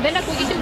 Δεν ακούγεται.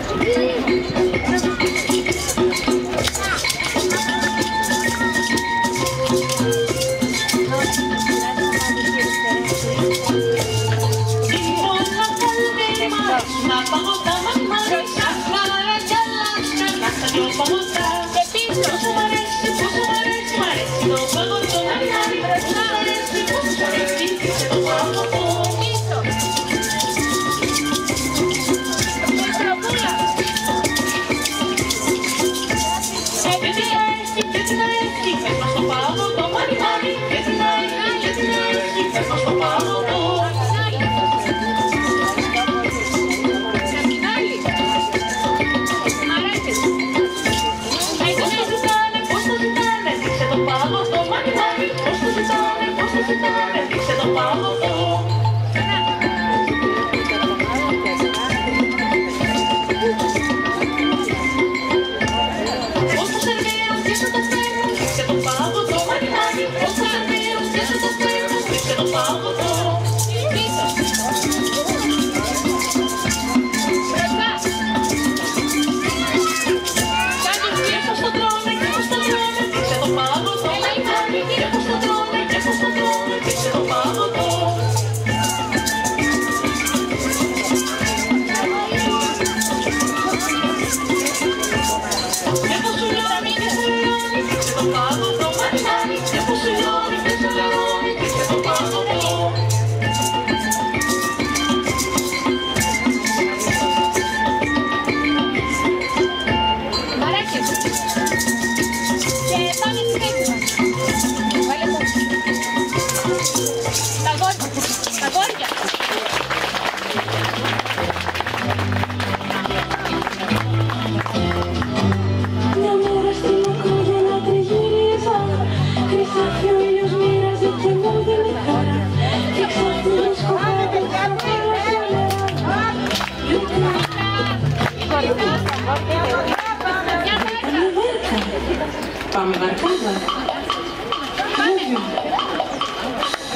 Πάμε βαρκάδα.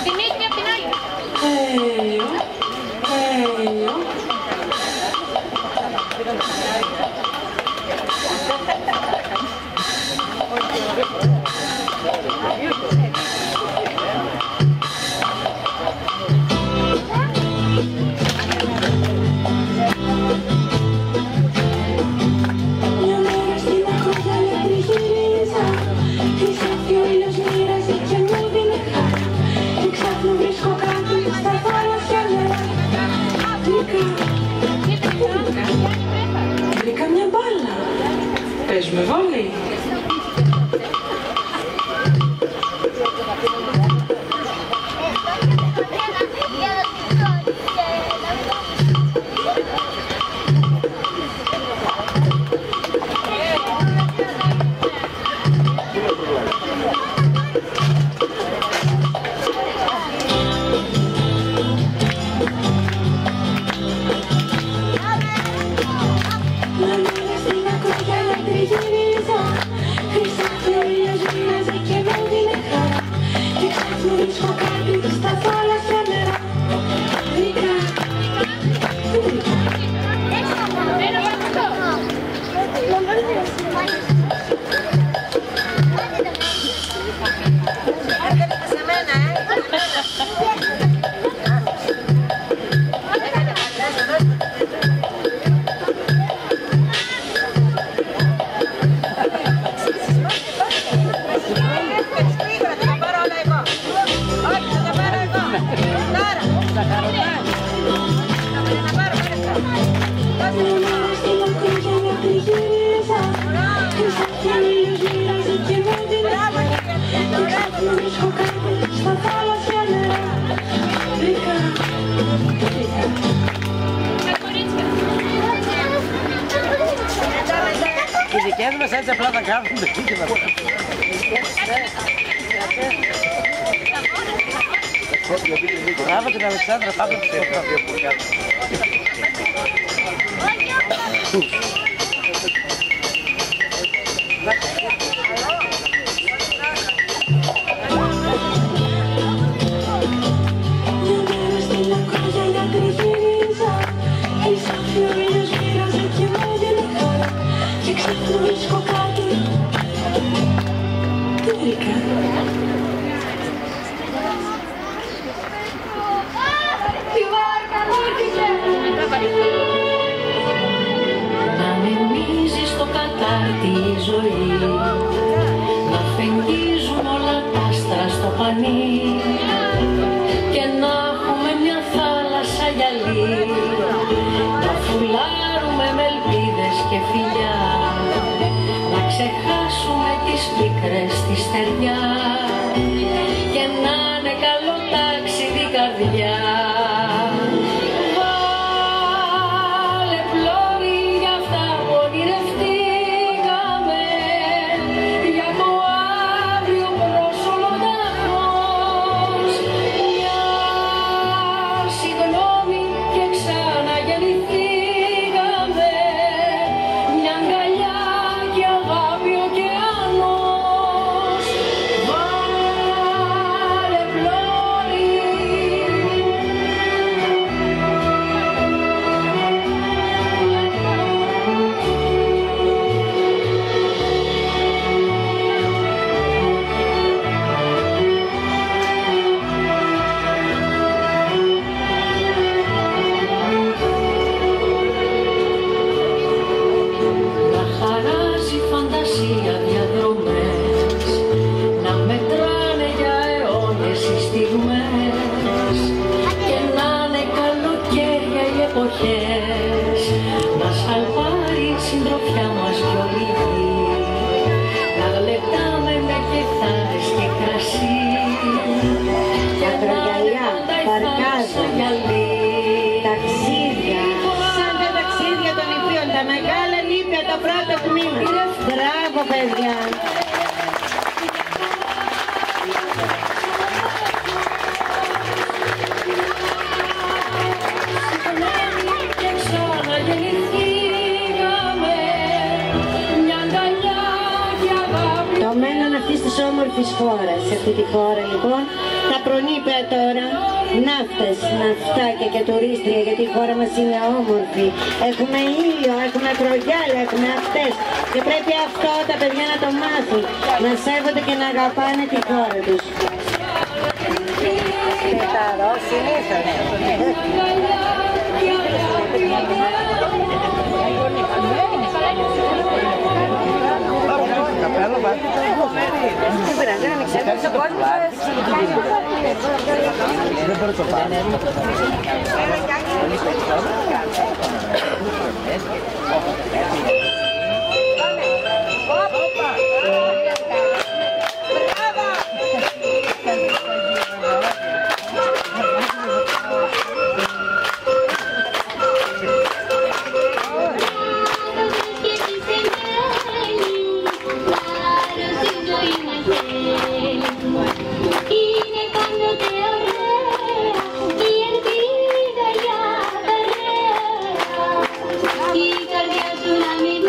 Την ίδια απ' την άλλη. Έλιο. Βρήκα μια μπάλα. Παίζουμε βόλεϊ. Βγαίνουμε έτσι απλά να κάνουμε. Μπράβο την Αλεξάνδρα, πάμε να ξέρουμε να βγει από κάτω. Να μεμίζει στο κατάρτι η ζωή, να φεγγίζουν όλα τα άστρα στο πανί και να έχουμε μια θάλασσα γυαλί, να φουλάρουμε με ελπίδες και φιλιά, να ξεχάσουμε τις πίκρες στη στεριά και να είναι καλό ταξίδι καρδιά. Να σαλπάρει η συντροφιά μας πιο λίγη, να γλεντάμε με κιθάρες και κρασί και να είναι πάντα η θάλασσα γυαλί. Ταξίδια, σαν τα ταξίδια των νηπίων, τα μεγάλα νήπια, το πρώτο τμήμα. Μπράβο παιδιά. Το μέλλον αυτής της όμορφης χώρας, σε αυτή τη χώρα λοιπόν, τα προνήπια τώρα, ναύτες, ναυτάκια και τουρίστρια, γιατί η χώρα μας είναι όμορφη. Έχουμε ήλιο, έχουμε προγιάλια, έχουμε αυτές και πρέπει αυτό τα παιδιά να το μάθουν, να σέβονται και να αγαπάνε τη χώρα τους. Δεν μπορεί να το πάρει. Η καρδιά σου να μην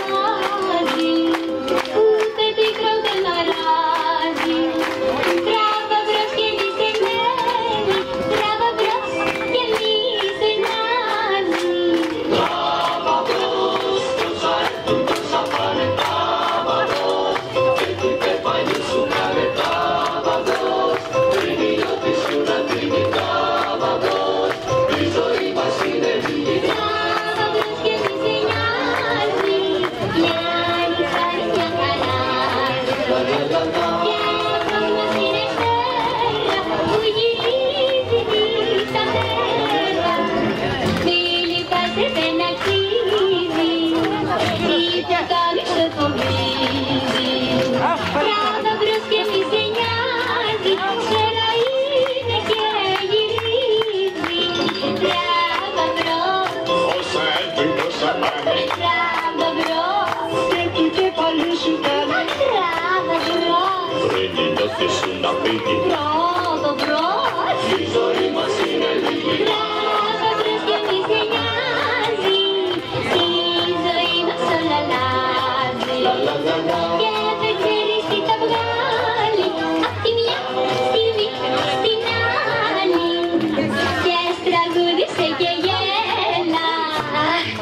Γύρισε και γέλα,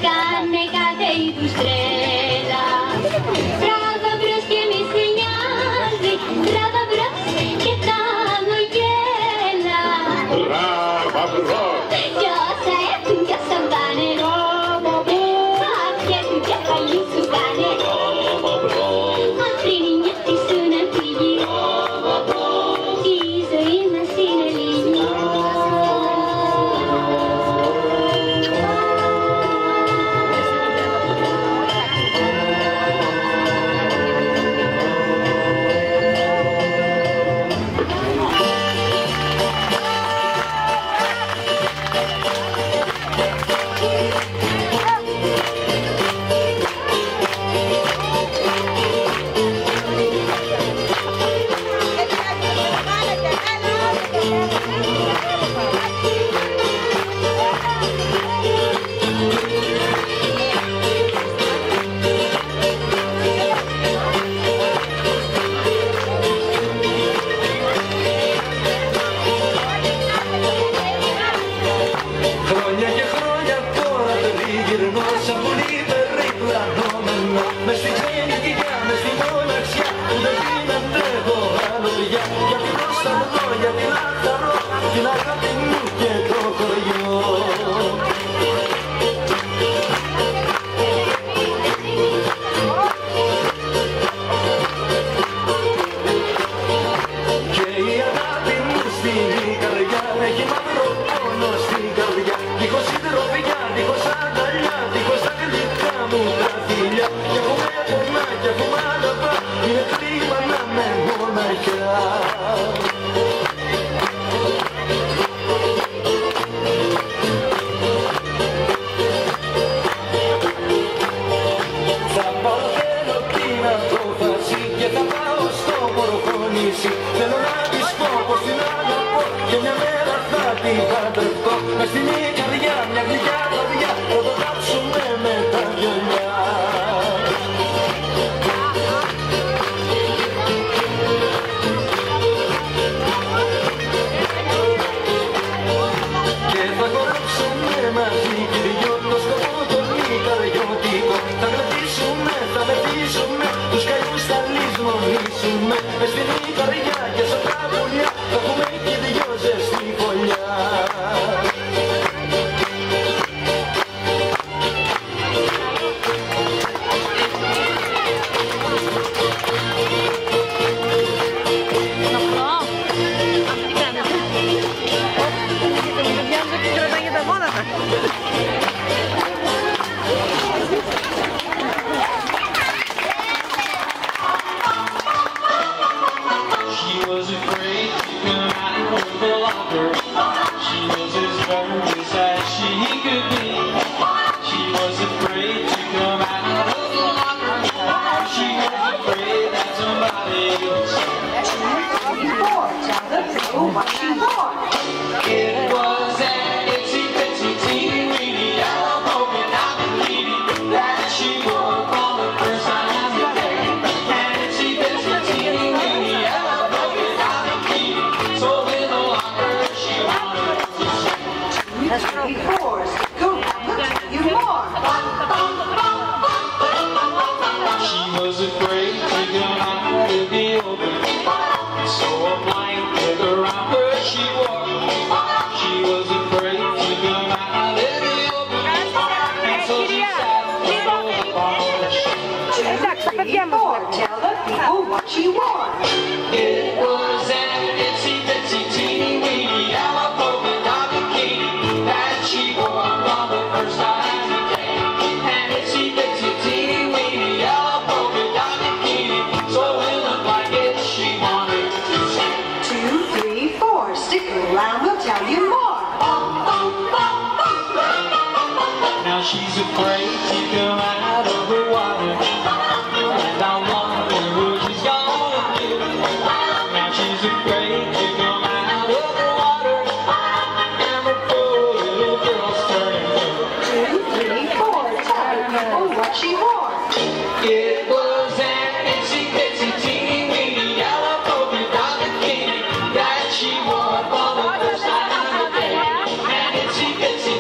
κάνε κάθε είδους τρέλα. Τράβα μπρος και μη σε νοιάζει, τράβα μπρος και θα μου γέλα. Τράβα μπρος. Κι όσα έρθουν κι όσα πάνε, μάτια του κεφαλή σου κάνε. Αν πριν η νιώθη σου να φύγει, η ζωή μας είναι λίγη. Χρόνια και χρόνια τώρα περιγυρνώ σαν πουλί περιπλανόμενο. Μες στη ξένη κοιλιά, μες στη μοναξιά που δεν την αντέχω άλλο πια. Γιατί προσταθώ, γιατί λαχταρώ την αγάπη μου και το χωριό. Και η αγάπη μου στην καρδιά έχει μαύρο πόνο στην καρδιά. Δίχως συντροφιά, δίχως αγκαλιά, δίχως τα γλυκά μου τα φιλιά. Κι έχουμε πονά, κι έχουμε αγαπά, είναι κρίμα να με μοναχιά. Θα πάω, θέλω την απόφαση και θα πάω στο μορφό νησί. Θέλω να της πω πως την αγαπώ και μια μέρα θα την παντρευτώ. Μες στην καρδιά, μια γλυκιά καρδιά, θα το κάψουμε με τα βιολιά. Και θα χορέψουμε μαζί κι οι δυο το σκοπό τον ικαριωτικό. Θα κρατήσουμε, θα μεθύσουμε, τους καημούς θα λησμονήσουμε. Μες στην καρδιά και σαν τα πουλιά θα έχουμε κι οι δυο ζεστή φωλιά. She was afraid to come out of the locker. She was as nervous as she could be. She was afraid to come out of the locker. She was afraid that somebody else. It was an itsy bitsy teeny weeny yellow polka dot bikini that she wore for the first time today. An itsy bitsy teeny weeny yellow polka dot bikini. So in the locker she wanted to say. 2, 3, 4, go round, look at you more. She was afraid to come out of the open. So a blanket around her she wore. She was afraid to come out of the open. And so she sat on the porch. 2, 3, 4, tell the people what you want. It was an itsy bitsy teeny weeny yellow polka dot bikini that she wore for the first time today. An itsy bitsy teeny weeny yellow polka dot bikini. So in the blanket she wanted to say. 2, 3, 4, stick around, we'll tell you more. Now she's afraid to come out of the water, and I wonder what she's gonna do. Now she's afraid to come out of the water, and the poor little girl's turning blue. 2, 3, 4, tell the people what she wore. It was an itsy bitsy teeny weeny yellow polka dot bikini that she wore for the first time today. An itsy bitsy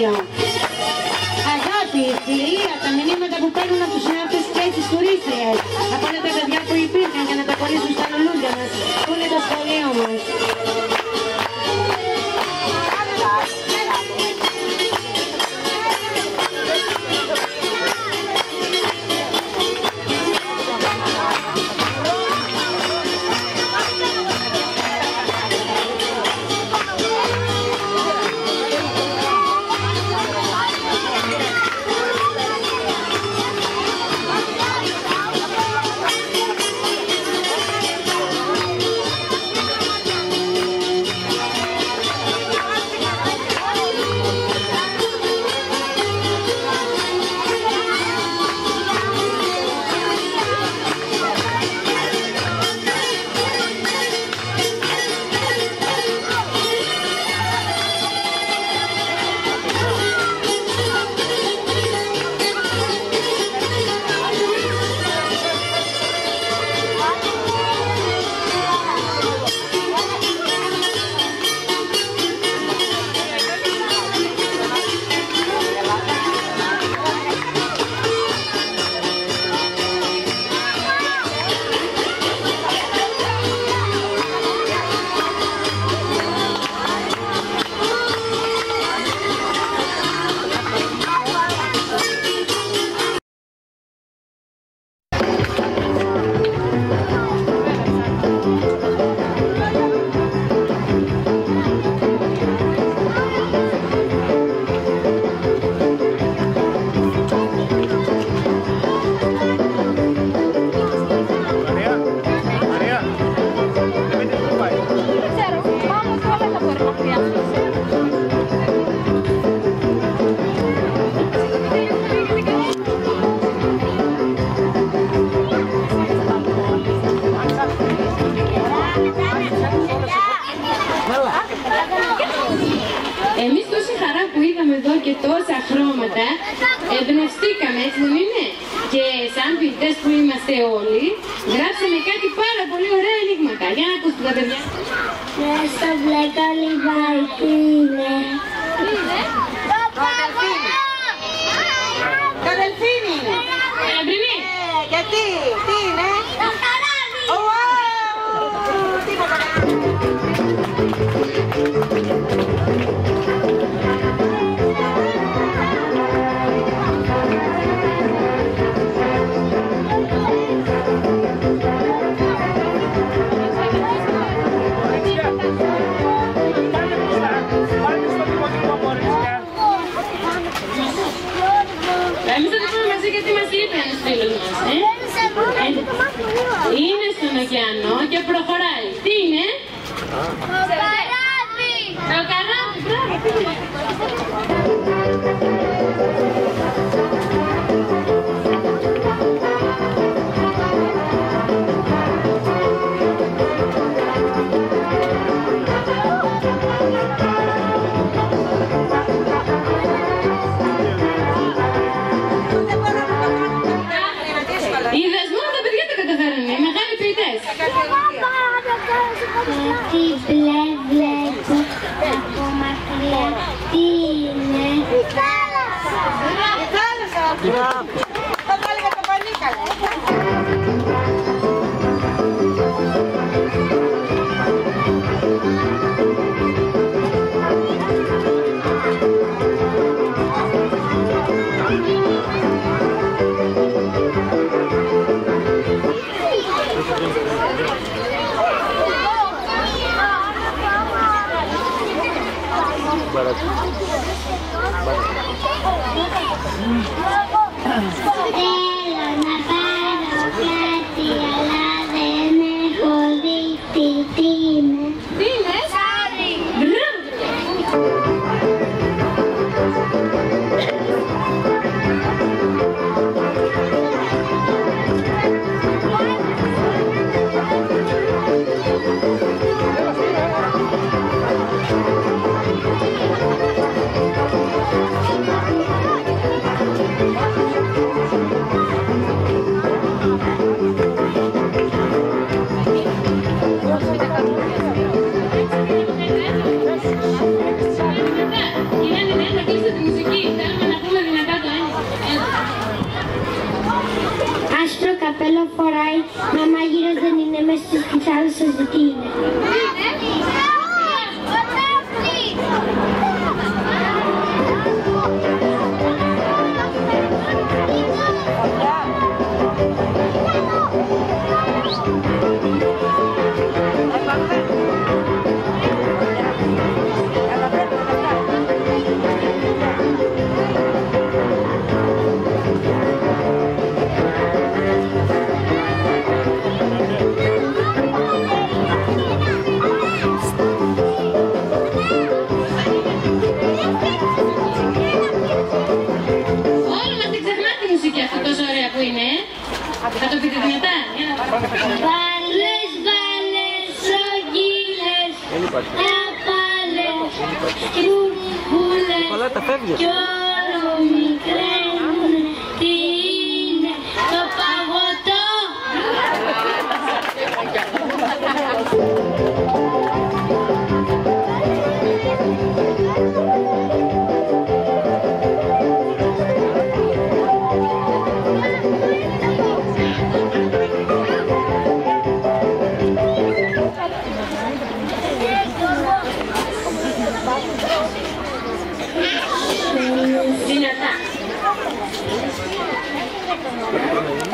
σχόλιο. Αγάπη, φιλία, τα μηνύματα που παίρνουν από τους συνάρτες και τις τουρίστριες, από όλα τα παιδιά που υπήρχαν για να τα κολλήσουν στα λουλούδια μας, που είναι το σχολείο μας. Εμείς τόση χαρά που είδαμε εδώ και τόσα χρώματα, εμπνευστήκαμε, έτσι δεν είναι? Και σαν ποιητές που είμαστε όλοι, γράψαμε κάτι πάρα πολύ ωραία ενίγματα. Για να ακούσετε τα παιδιά. Στο μπλε κολυμπάει, τι είναι? Το δελφίνι. Το δελφίνι είναι. Ελαμπρινή. Γιατί, τι είναι? Το καράβι. Τίποτα. Εμείς θα το πούμε μαζί γιατί μας είπε ένας φίλος μας, Είναι στον ωκεανό και προχωράει. Τι είναι? Το καράβι. Το καράβι, μπράβο. Είδες, μόνο τα παιδιά τα καταφέρανε, οι μεγάλοι ποιητές. Τι μπλε βλέπω από μακριά, τι είναι? Η θάλασσα. Η θάλασσα. Θα βάλει με το πανίκαλο. Θέλω να πάρω κάτι, αλλά δεν έχω δει τι είναι. Τι είναι? Ψάρι. καπέλο φοράει, μα μάγειρας δεν είναι μέσα στις πιτσάδες σας, τι είναι. Θα το πείτε δυνατά. Βάλες, βάλες, ρογγίλες, απάλες, σκρουμπούλες, κι όλο μικραίνουν. Τι είναι το παγωτό? Δυνατά.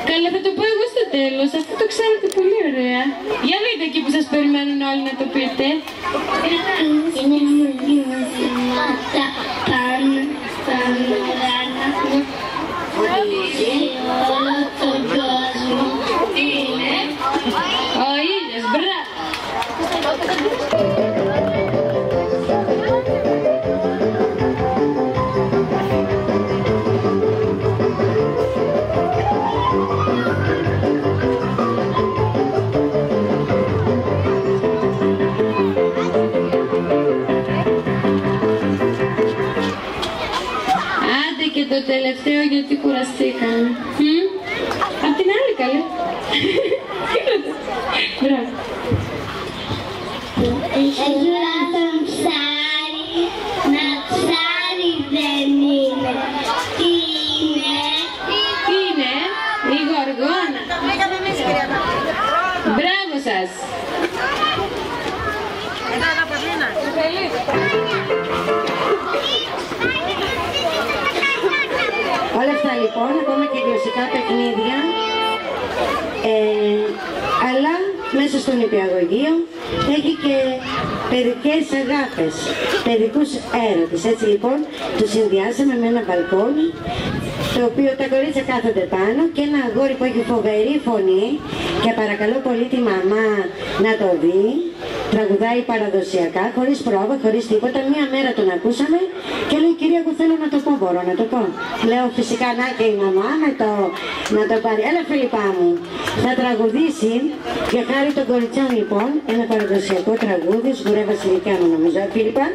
Καλά, θα το πω εγώ στο τέλος, αυτό το ξέρετε πολύ ωραία. Για δείτε εκεί που σας περιμένουν όλοι να το πείτε. Είναι μαθήματα πάνω στα ουρανά, φορίζει όλο τον κόσμο. Τι είναι? Ο ήλιος, μπράβο. Και το τελευταίο γιατί κουραστήκαμε. Απ' την άλλη καλή. Μπράβο. Έχει λάθον ψάρι, μα ψάρι δεν είναι. Τι είναι? Τι είναι? Η γοργόνα. Μπράβο σας. Όλα αυτά λοιπόν, ακόμα και γλωσσικά παιχνίδια, αλλά μέσα στον νηπιαγωγείο έχει και παιδικές αγάπες, παιδικούς έρωτες. Έτσι λοιπόν το συνδυάσαμε με ένα μπαλκόνι, το οποίο τα κορίτσια κάθονται πάνω και ένα αγόρι που έχει φοβερή φωνή και παρακαλώ πολύ τη μαμά να το δει. Τραγουδάει παραδοσιακά, χωρίς πρόβα, χωρίς τίποτα. Μία μέρα τον ακούσαμε και λέει, κυρία εγώ θέλω να το πω, μπορώ να το πω? Λέω φυσικά να και η μαμά να το πάρει. Έλα Φίλιππά μου, θα τραγουδήσει για χάρη των κοριτσιών λοιπόν ένα παραδοσιακό τραγούδι, Σγουρέ Βασιλικιάνου νομίζω. Φίλιππα.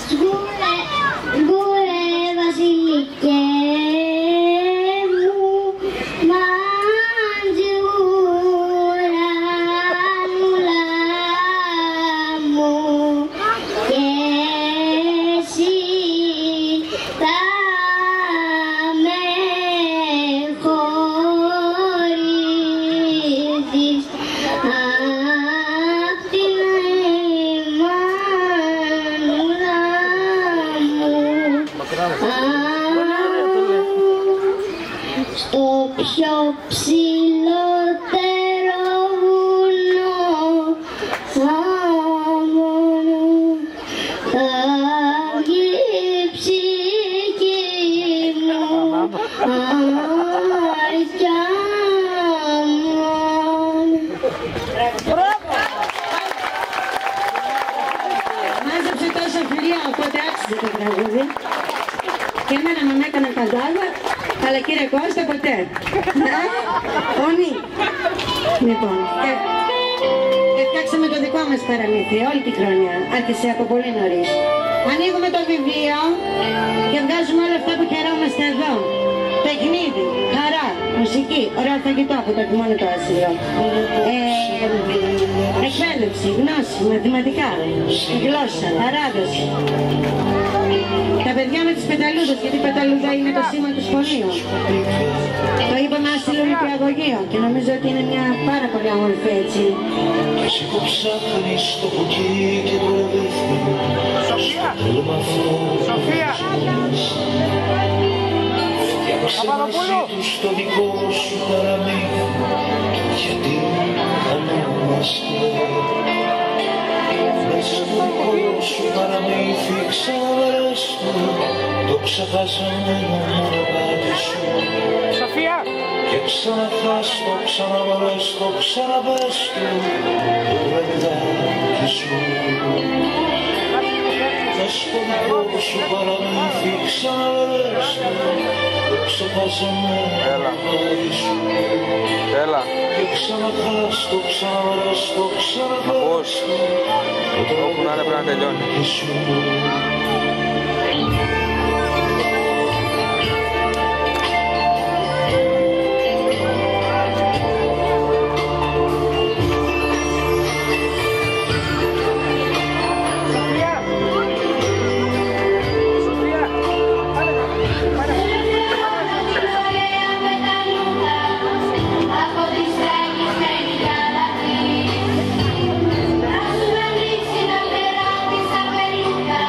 Σγουρέ Βασιλικέ μου, μαντζούρα μου και εσύ θα με χωρίζεις απ' την μανούλα μου. Στο πιο ψηλότερο βουνό μόνο θα βγει η ψυχή μου αρκιά μόνο. Μάζεψε τόσα φιλιά, οπότε άξιζε το τραγούδι. Και εμένα με έκανε καζάδα, αλλά κύριε Κώστα ποτέ. Όνει. Λοιπόν, και φτιάξαμε το δικό μας παραμύθι όλη τη χρονιά. Άρχισε από πολύ νωρίς. Ανοίγουμε το βιβλίο και βγάζουμε όλα αυτά που χαιρόμαστε εδώ. Παιχνίδι, χαρά, μουσική, ωραίο φαγητό που το μόνο το άσυλο. Εκπαίδευση. εκπαίδευση, γνώση, μαθηματικά, η γλώσσα, παράδοση. Τα παιδιά με τις πεταλούδες, γιατί η πεταλούδα είναι το σήμα του σχολείου. Το είπαμε άσυλο νηπιαγωγείο και νομίζω ότι είναι μια πάρα πολύ όμορφη έτσι. Εσύ που ψάχνεις το κουκί και το ραβίθι, θέλω με αυτό φτιάξε μαζί τους το δικό σου παραμύθι, γιατί χανόμαστε. Μέσα στο δικό σου παραμύθι ξαναβρες το ξεχασμένο μονοπάτι σου. Και ξαναθάς το, ξαναβρες το, ξαναβρες το βραδιδάκι σου. Μες στο δικό σου παραμύθι ξαναβρες το ξεχασμένο μονοπάτι σου. Και ξαναθάς το, ξαναβρες το, ξαναβρες το βραδιδάκι σου. Θα σου με ρίξει να περάσεις απελούδα.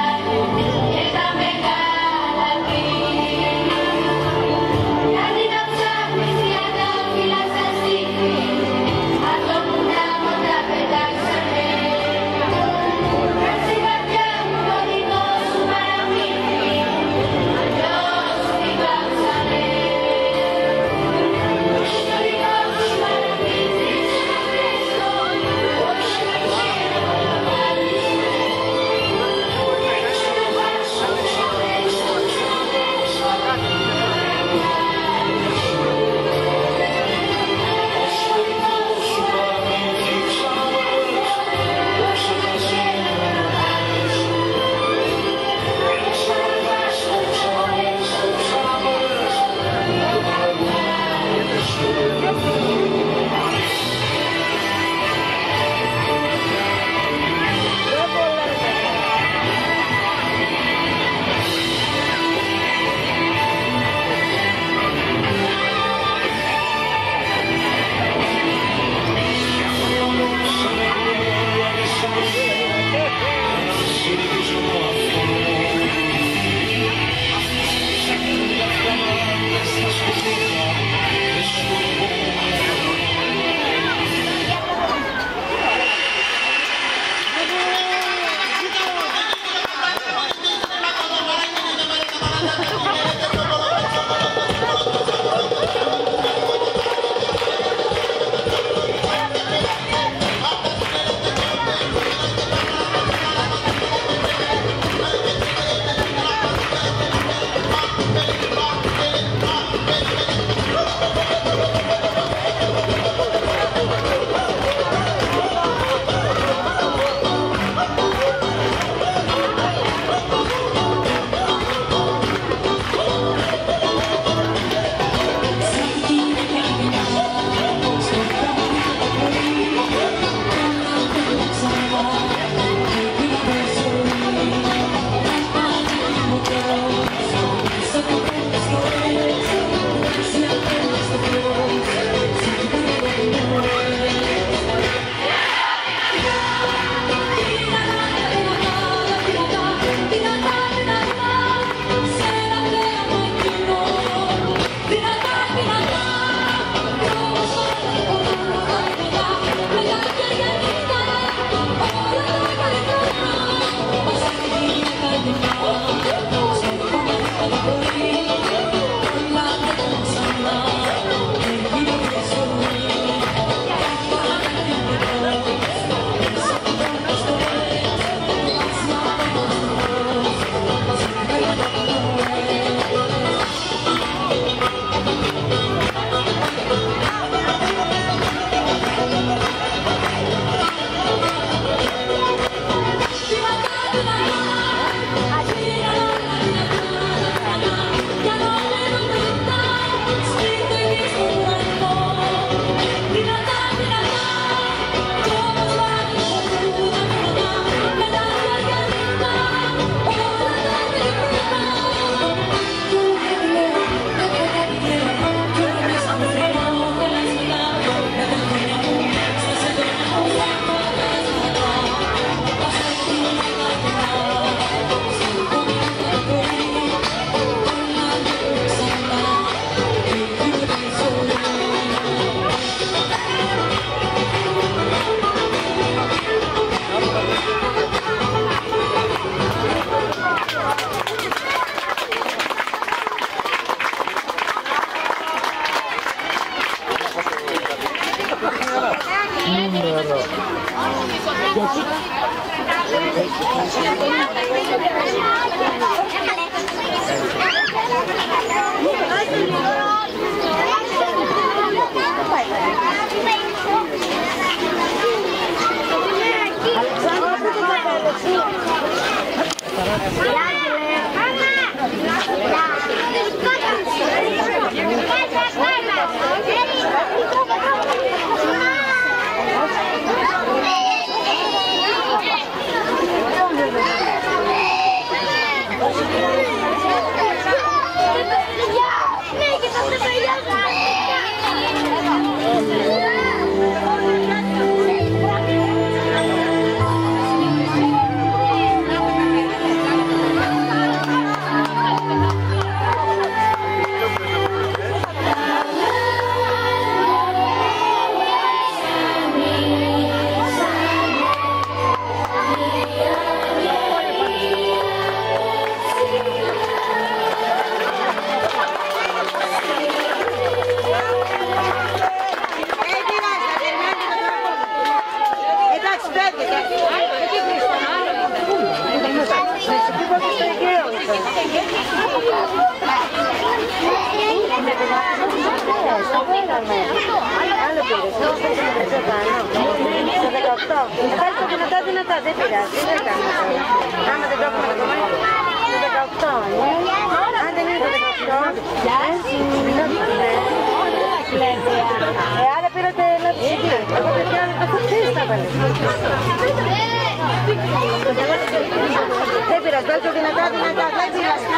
Δεν πειράζει, βάλτε δυνατά, δεν πειράζει.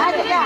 Άντε, γεια.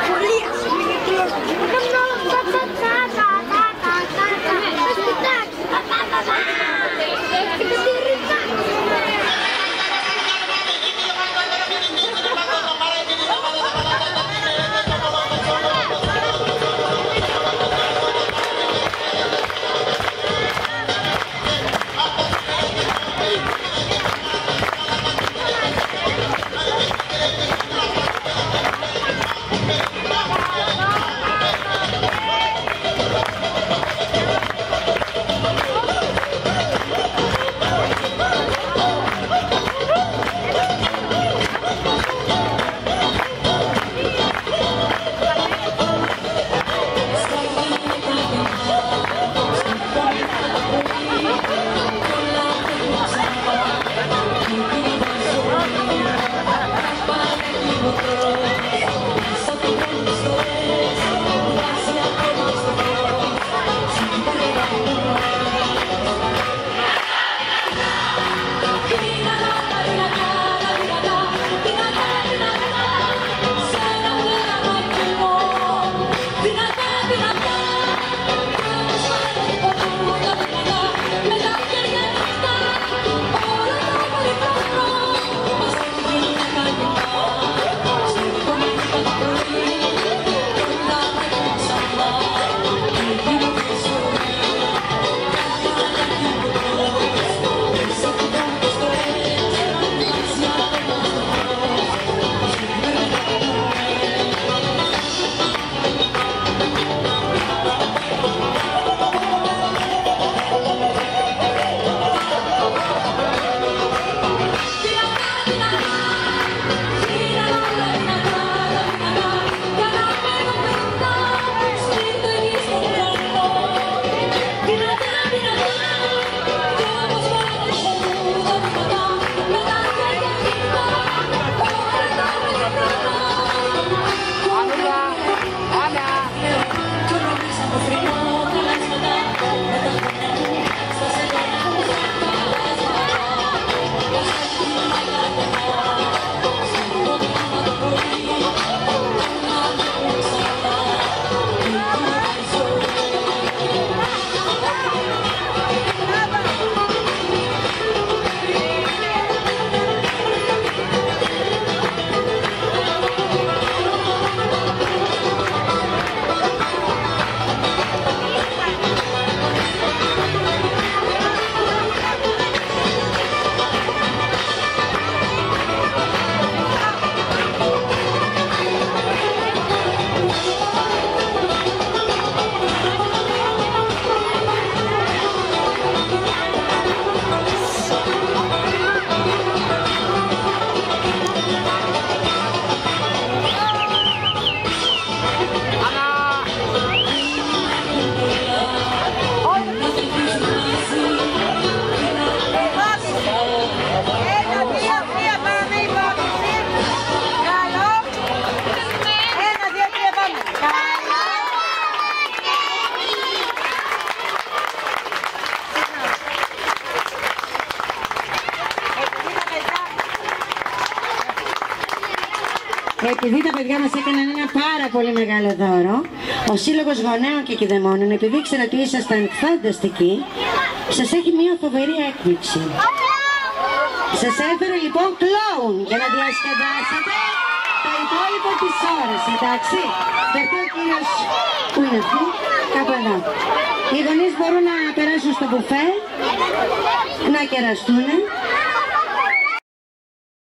Πολύ επειδή τα παιδιά μας έκαναν ένα πάρα πολύ μεγάλο δώρο, ο Σύλλογος Γονέων και Κηδεμόνων, επειδή ήξερα ότι ήσασταν φανταστικοί, σας έχει μια φοβερή έκπληξη. Σας έφερε λοιπόν κλόουν για να διασκεδάσετε το υπόλοιπο της ώρας, εντάξει. Γιατί ο κύριος, πού είναι αυτή, κάπου εδώ. Οι γονείς μπορούν να περάσουν στο μπουφέ, να κεραστούν.